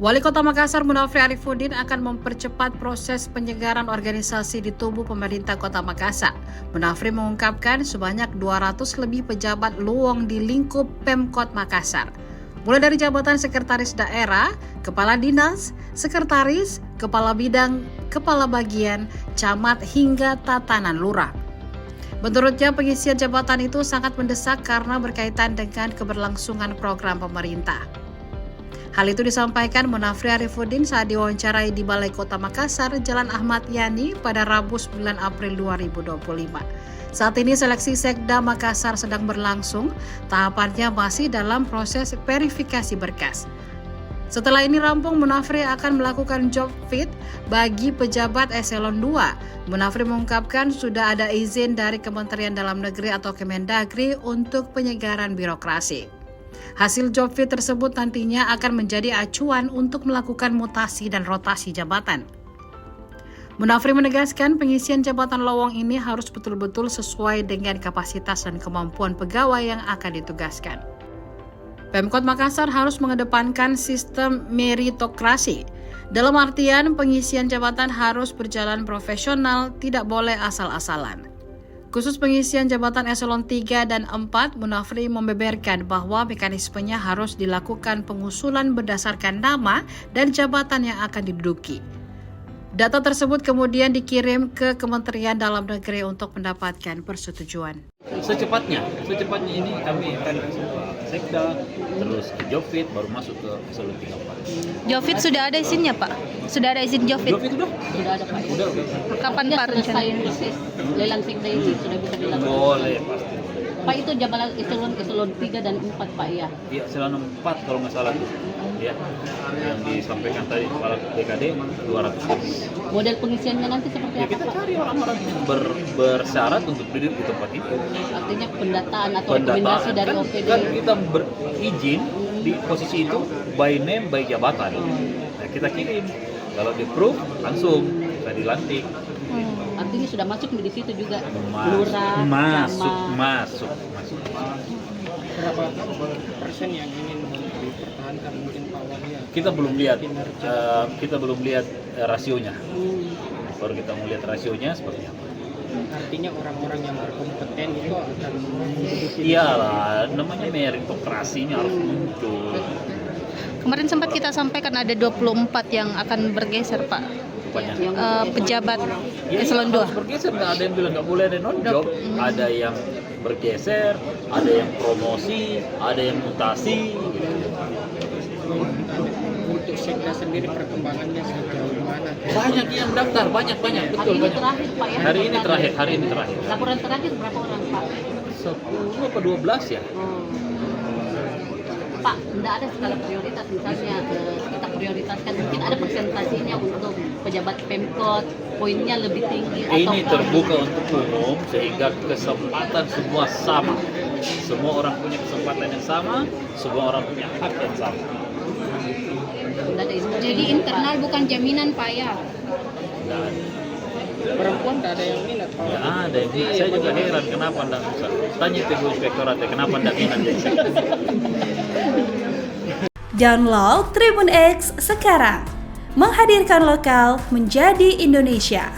Wali Kota Makassar Munafri Arifudin akan mempercepat proses penyegaran organisasi di tubuh pemerintah Kota Makassar. Munafri mengungkapkan sebanyak 200 lebih pejabat luwong di lingkup Pemkot Makassar. Mulai dari jabatan sekretaris daerah, kepala dinas, sekretaris, kepala bidang, kepala bagian, camat hingga tatanan lurah. Menurutnya pengisian jabatan itu sangat mendesak karena berkaitan dengan keberlangsungan program pemerintah. Hal itu disampaikan Munafri Arifudin saat diwawancarai di Balai Kota Makassar, Jalan Ahmad Yani pada Rabu 9 April 2025. Saat ini seleksi Sekda Makassar sedang berlangsung, tahapannya masih dalam proses verifikasi berkas. Setelah ini rampung, Munafri akan melakukan job fit bagi pejabat eselon 2. Munafri mengungkapkan sudah ada izin dari Kementerian Dalam Negeri atau Kemendagri untuk penyegaran birokrasi. Hasil job fit tersebut nantinya akan menjadi acuan untuk melakukan mutasi dan rotasi jabatan. Munafri menegaskan pengisian jabatan lowong ini harus betul-betul sesuai dengan kapasitas dan kemampuan pegawai yang akan ditugaskan. Pemkot Makassar harus mengedepankan sistem meritokrasi. Dalam artian pengisian jabatan harus berjalan profesional, tidak boleh asal-asalan. Khusus pengisian jabatan eselon 3 dan 4, Munafri membeberkan bahwa mekanismenya harus dilakukan pengusulan berdasarkan nama dan jabatan yang akan diduduki. Data tersebut kemudian dikirim ke Kementerian Dalam Negeri untuk mendapatkan persetujuan. Secepatnya ini kami akan Sekda, terus job fit baru masuk ke eselon 3. Job fit sudah ada izinnya, Pak? Sudah ada izin job fit? Job fit udah ada Pak. Udah. Kapan Pak selesai proses lelang Sekda ini sudah bisa dilakukan? Boleh pasti. Pak itu jabatan eselon 3 dan 4 Pak ya? Iya, eselon 4 kalau nggak salah tuh. Ya, yang disampaikan tadi kepala BKD 200 lebih. Model pengisiannya nanti seperti Ya apa kita Pak? cari orang-orang yang bersyarat untuk duduk di tempat itu. Artinya pendataan atau rekomendasi dari kan, OPD. kan kita berizin di posisi itu by name by jabatan. Nah, kita kirim. Kalau di approve langsung kita dilantik. Artinya sudah masuk di situ juga. Masuk. Masuk. Berapa persen yang ingin dipertahankan mungkin Pak Wali? Kita belum lihat rasionya. Baru kita mau lihat rasionya seperti apa. Artinya orang-orang yang berkompeten itu akan Iyalah, namanya meritokrasinya harus muncul. Kemarin sempat kita sampaikan ada 24 yang akan bergeser, Pak. Pejabat eselon 2. Harus bergeser, nggak ada yang bilang nggak boleh ada non-job. Ada yang bergeser, ada yang promosi, ada yang mutasi. untuk Sekda sendiri perkembangannya sejauh mana? Banyak yang daftar, banyak betul Hari ini banyak. terakhir Pak ya? Hari ini terakhir. Laporan terakhir berapa orang Pak? 10 atau 12 ya. Pak, tidak ada skala prioritas misalnya kita prioritaskan mungkin ada persentasinya untuk pejabat Pemkot, poinnya lebih tinggi Ini atau terbuka untuk umum sehingga kesempatan semua sama. Semua orang punya kesempatan yang sama, semua orang punya hak yang sama. Jadi internal bukan jaminan, Pak ya? Nggak ada. Perempuan tidak ada yang minat Pak. Nggak ada. Saya juga heran kenapa enggak bisa. Tanya ke inspektorat kenapa enggak minat jadi. Download Tribun X sekarang, menghadirkan lokal menjadi Indonesia.